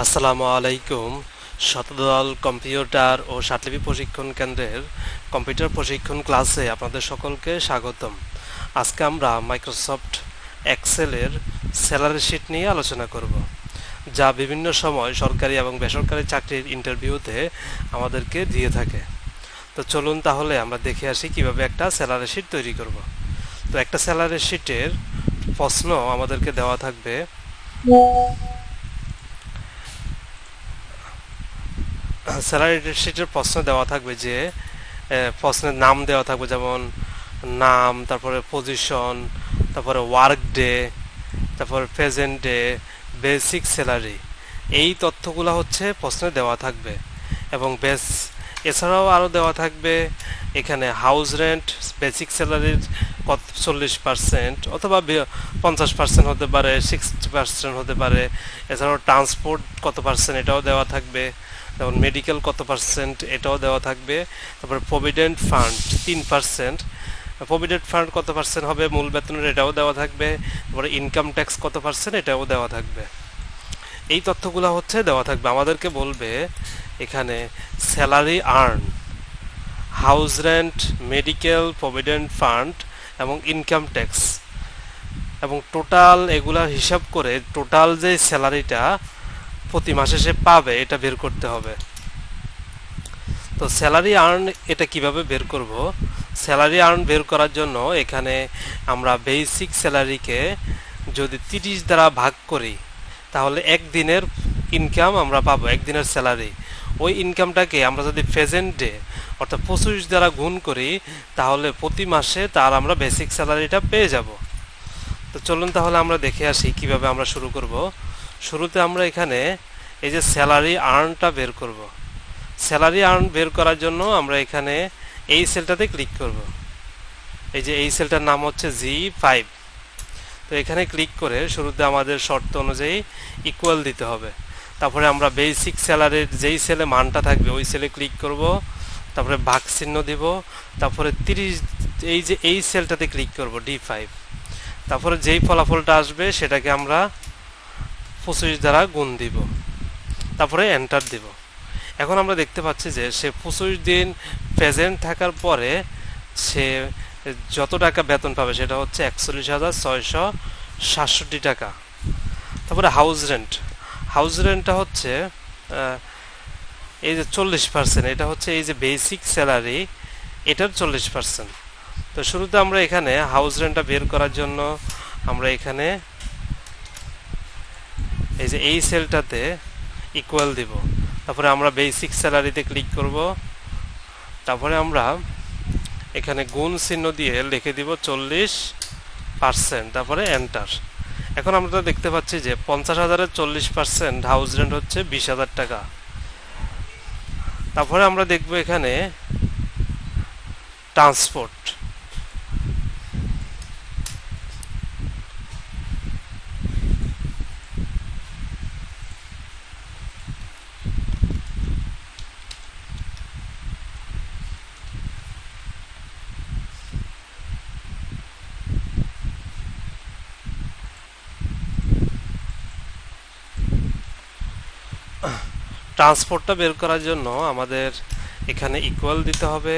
আসসালামু আলাইকুম। শতদল কম্পিউটার ও সাতলিপি প্রশিক্ষণ কেন্দ্রের কম্পিউটার প্রশিক্ষণ ক্লাসে আপনাদের সকলকে স্বাগতম। আজকে আমরা মাইক্রোসফট এক্সেলের স্যালারি শিট নিয়ে আলোচনা করব, যা বিভিন্ন সময় সরকারি এবং বেসরকারি চাকরির ইন্টারভিউতে আমাদেরকে দিয়ে থাকে। তো চলুন তাহলে আমরা দেখে আসি কিভাবে একটা স্যালারি শিট তৈরি করব। তো একটা স্যালারি শিটের প্রশ্ন আমাদেরকে দেওয়া থাকবে। স্যালারি শিটের প্রশ্ন দেওয়া থাকবে যে প্রশ্নের নাম দেওয়া থাকবে, যেমন নাম, তারপরে পজিশন, তারপরে ওয়ার্ক ডে, তারপরে প্রেজেন্ট ডে, বেসিক স্যালারি। এই তথ্যগুলো হচ্ছে প্রশ্নে দেওয়া থাকবে। এবং এছাড়াও আরও দেওয়া থাকবে এখানে হাউস রেন্ট বেসিক স্যালারির 40% অথবা 50% হতে পারে, 60% হতে পারে। এছাড়াও ট্রান্সপোর্ট কত পার্সেন্ট এটাও দেওয়া থাকবে, যেমন মেডিকেল কত পার্সেন্ট এটাও দেওয়া থাকবে। তারপরে প্রভিডেন্ট ফান্ড 3%, প্রভিডেন্ট ফান্ড কত পার্সেন্ট হবে মূল বেতনের এটাও দেওয়া থাকবে। তারপরে ইনকাম ট্যাক্স কত পার্সেন্ট এটাও দেওয়া থাকবে। এই তথ্যগুলো হচ্ছে দেওয়া থাকবে। আমাদেরকে বলবে এখানে salary earn, house rent, medical, provident fund এবং ইনকাম ট্যাক্স এবং টোটাল এগুলা হিসাব করে টোটাল যে স্যালারিটা প্রতি মাসে সে পাবে এটা বের করতে হবে। তো স্যালারি আর্ন এটা কিভাবে বের করব? স্যালারি আর্ন বের করার জন্য এখানে আমরা বেসিক স্যালারিকে যদি 30 দ্বারা ভাগ করি তাহলে একদিনের ইনকাম আমরা পাবো, একদিনের স্যালারি। ওই ইনকামটাকে আমরা যদি প্রেজেন্ট ডে অর্থাৎ 25 দ্বারা গুণ করি তাহলে প্রতি মাসে তার আমরা বেসিক স্যালারিটা পেয়ে যাব। তো চলুন তাহলে আমরা দেখে আসি কিভাবে আমরা শুরু করব। শুরুতে আমরা এখানে এই যে স্যালারি আর্নটা বের করব। স্যালারি আর্ন বের করার জন্য আমরা এখানে এই সেলটাতে ক্লিক করব। এই যে এই সেলটার নাম হচ্ছে G5। তো এখানে ক্লিক করে শুরুতে আমাদের শর্ত অনুযায়ী ইকুয়াল দিতে হবে। তারপরে আমরা বেসিক স্যালারির যেই সেলে মানটা থাকবে ওই সেলে ক্লিক করব, তারপরে ভাগ চিহ্ন দিব, তারপরে 30 এই যে এই সেলটাতে ক্লিক করব D5। তারপরে যেই ফলাফলটা আসবে সেটাকে আমরা 25 দ্বারা গুণ দিব, তারপরে এন্টার দিব। এখন আমরা দেখতে পাচ্ছি যে সে 25 দিন প্রেজেন্ট থাকার পরে সে যত টাকা বেতন পাবে সেটা হচ্ছে 41,667 টাকা। তারপরে হাউস রেন্টটা হচ্ছে এই যে 40%, এটা হচ্ছে এই যে বেসিক স্যালারি এটার 40%। তো শুরুতে আমরা এখানে হাউস রেন্টটা বের করার জন্য আমরা এখানে এই যে এই সেলটাতে ইকুয়াল দিব, তারপরে আমরা বেসিক স্যালারিতে ক্লিক করব, তারপরে আমরা এখানে গুণ চিহ্ন দিয়ে লিখে দিব 40%, তারপরে এন্টার। এখন আমরা দেখতে পাচ্ছি যে 50,000-এর 40% হাউস রেন্ট হচ্ছে 20,000 টাকা। তারপরে আমরা দেখব এখানে ট্রান্সপোর্ট। ট্রান্সপোর্টটা বের করার জন্য আমাদের এখানে ইকুয়াল দিতে হবে।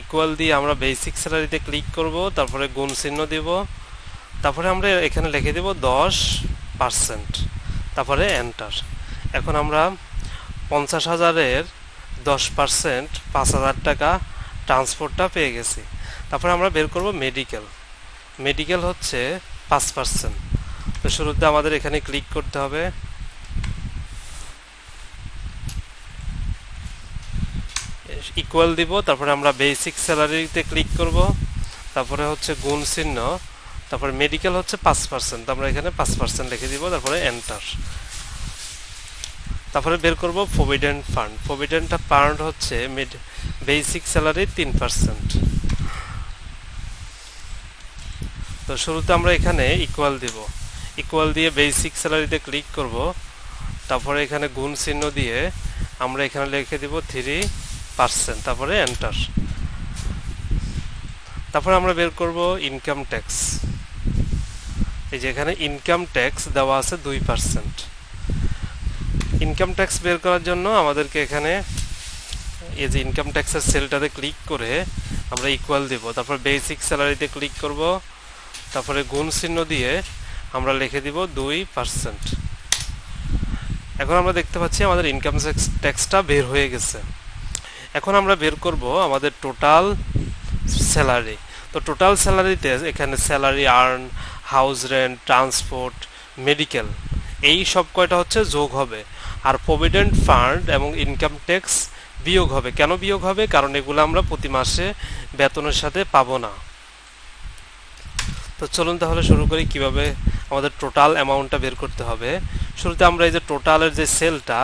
ইকুয়াল দিয়ে আমরা বেসিক স্যালারিতে ক্লিক করব, তারপরে গুণ চিহ্ন দিব, তারপরে আমরা এখানে লিখে দেব 10%, তারপরে এন্টার। এখন আমরা 50,000-এর 10% 5,000 টাকা ট্রান্সপোর্টটা পেয়ে গেছি। তারপরে আমরা বের করব মেডিকেল হচ্ছে 5%। তো শুরুতে আমাদের এখানে ক্লিক করতে হবে, ইকুয়াল দিব, তারপরে আমরা বেসিক স্যালারিতে ক্লিক করব, তারপরে হচ্ছে গুণ চিহ্ন, তারপরে মেডিকেল হচ্ছে 5%, আমরা এখানে 5% লিখে দিব, তারপরে এন্টার। তারপরে বের করব প্রভিডেন্ট ফান্ড হচ্ছে বেসিক স্যালারির 3%। তো শুরুতে আমরা এখানে ইকুয়াল দিব, ইকুয়াল দিয়ে বেসিক স্যালারিতে ক্লিক করব, তারপরে এখানে গুণ চিহ্ন দিয়ে আমরা এখানে লিখে দিব 3%, তারপরে এন্টার। তারপরে আমরা বের করব ইনকাম ট্যাক্স। এই যে এখানে ইনকাম ট্যাক্স দেওয়া আছে 2%। ইনকাম ট্যাক্স বের করার জন্য আমাদেরকে এখানে এই যে ইনকাম ট্যাক্সের সেলটাতে ক্লিক করে আমরা ইকুয়াল দেব, তারপর বেসিক স্যালারিতে ক্লিক করব, তারপরে গুণ চিহ্ন দিয়ে আমরা লিখে দিব 2%। এখন আমরা দেখতে পাচ্ছি আমাদের ইনকাম ট্যাক্সটা বের হয়ে গেছে। এখন আমরা বের করব আমাদের টোটাল স্যালারি। তো টোটাল স্যালারিতে এখানে salary earn, house rent, transport, medical এই সব কয়টা হচ্ছে যোগ হবে, আর প্রভিডেন্ট ফান্ড এবং ইনকাম ট্যাক্স বিয়োগ হবে। কেন বিয়োগ হবে? কারণ এগুলো আমরা প্রতি মাসে বেতনের সাথে পাবো না। তো চলুন তাহলে শুরু করি কিভাবে আমাদের টোটাল অ্যামাউন্টটা বের করতে হবে। শুরুতে আমরা এই যে টোটালের যে সেলটা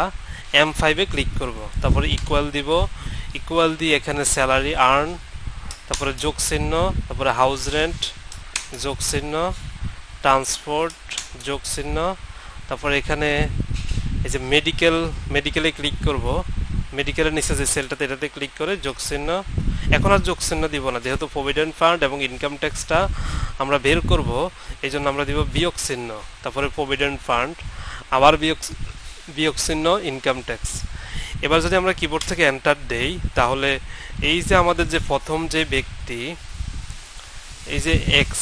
M5-এ ক্লিক করব, তারপরে ইকুয়াল দিব, ইকুয়াল দিয়ে এখানে স্যালারি আর্ন, তারপরে যোগ চিহ্ন, তারপরে হাউস রেন্ট যোগ চিহ্ন, ট্রান্সপোর্ট যোগ চিহ্ন, তারপরে এখানে এই যে মেডিকেলে ক্লিক করব, মেডিকেলের নিচে যে সেলটাতে এটাতে ক্লিক করে যোগ চিহ্ন। এখন আর যোগ চিহ্ন দিব না, যেহেতু প্রভিডেন্ট ফান্ড এবং ইনকাম ট্যাক্সটা আমরা বের করব, এই জন্য আমরা দিব বিয়োগ চিহ্ন, তারপরে প্রভিডেন্ট ফান্ড, আবার বিয়োগ চিহ্ন, ইনকাম ট্যাক্স। এবার যদি আমরা কিবোর্ড থেকে এন্টার দেই, তাহলে এই যে আমাদের যে প্রথম যে ব্যক্তি, এই যে এক্স,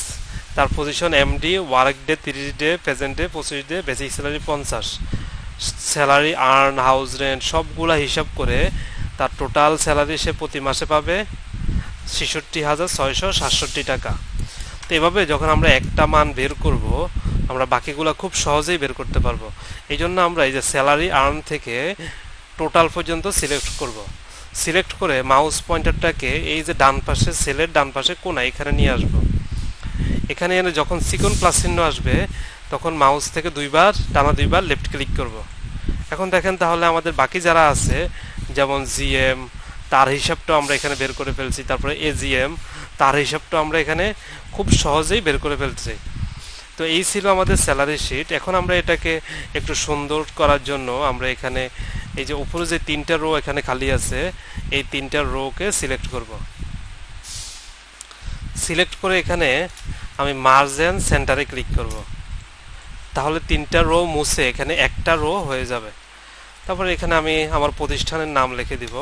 তার position MD, work day 30 day, present day 25 day, basic salary 50, salary earn, house rent সবগুলা হিসাব করে তার টোটাল স্যালারি সে প্রতি মাসে পাবে 66,667 টাকা। তো এভাবে যখন আমরা একটা মান বের করব, আমরা বাকিগুলো খুব সহজেই বের করতে পারবো। এই জন্য আমরা এই যে স্যালারি আর্ন থেকে টোটাল পর্যন্ত সিলেক্ট করব। সিলেক্ট করে মাউস পয়েন্টারটাকে এই যে ডান পাশে সেলের ডান পাশে কোণা এখানে নিয়ে আসব। এখানে এনে যখন সিকন প্লাস চিহ্ন আসবে তখন মাউস থেকে টানা দুইবার লেফট ক্লিক করব। এখন দেখেন তাহলে আমাদের বাকি যারা আছে, যেমন জিএম, তার হিসাবটাও আমরা এখানে বের করে ফেলছি, তারপরে এজিএম, তার হিসাবটাও আমরা এখানে খুব সহজেই বের করে ফেলছি। তো এই ছিল আমাদের স্যালারি শিট। এখন আমরা এটাকে একটু সুন্দর করার জন্য আমরা এখানে এই যে উপরে যে 3টা রো এখানে খালি আছে, এই 3টা রোকে সিলেক্ট করব। সিলেক্ট করে এখানে আমি মার্জ এন্ড সেন্টারে ক্লিক করব। তাহলে 3টা রো মুছে এখানে একটা রো হয়ে যাবে। তারপরে এখানে আমি আমার প্রতিষ্ঠানের নাম লিখে দিব।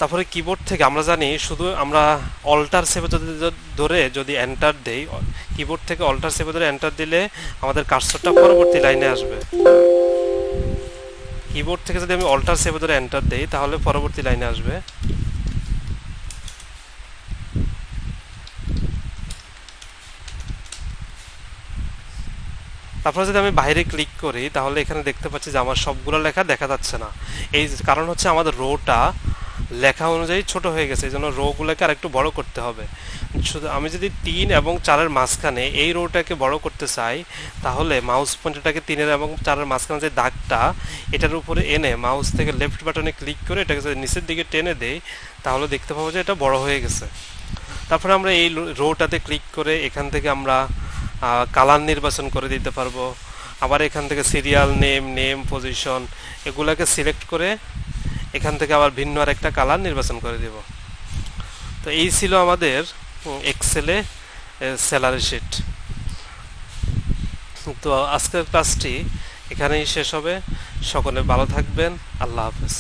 তারপরে কিবোর্ড থেকে আমরা জানি শুধু আমরা অল্টার সেভে ধরে যদি এন্টার দেই, কিবোর্ড থেকে অল্টার সেভে ধরে এন্টার দিলে আমাদের কার্সরটা পরবর্তী লাইনে আসবে। কিবোর্ড থেকে যদি আমি অল্টার সেভে ধরে এন্টার দেই তাহলে পরবর্তী লাইনে আসবে। তারপরে যদি আমি বাইরে ক্লিক করি তাহলে এখানে দেখতে পাচ্ছি যে আমার সবগুলো লেখা দেখা যাচ্ছে না। এই কারণ হচ্ছে আমাদের রোটা লেখা অনুযায়ী ছোট হয়ে গেছে, এই জন্য রোগুলোকে আরেকটু বড় করতে হবে। শুধু আমি যদি 3 এবং 4-এর মাঝখানে এই রোটাকে বড় করতে চাই, তাহলে মাউস পয়েন্টারটাকে 3 এবং 4-এর মাঝখানে যে দাগটা এটার উপরে এনে মাউস থেকে লেফট বাটনে ক্লিক করে এটাকে যদি নিচের দিকে টেনে দেই তাহলে দেখতে পাবো যে এটা বড় হয়ে গেছে। তারপরে আমরা এই রোটাতে ক্লিক করে এখান থেকে আমরা কালার নির্বাচন করে দিতে পারবো। আবার এখান থেকে সিরিয়াল নেম পজিশন এগুলাকে সিলেক্ট করে এখান থেকে আবার ভিন্ন আর একটা কালার নির্বাচন করে দেব। তো এই ছিল আমাদের এক্সেলে স্যালারি শিট। তো আজকের ক্লাসটি এখানেই শেষ হবে। সকলে ভালো থাকবেন। আল্লাহ হাফেজ।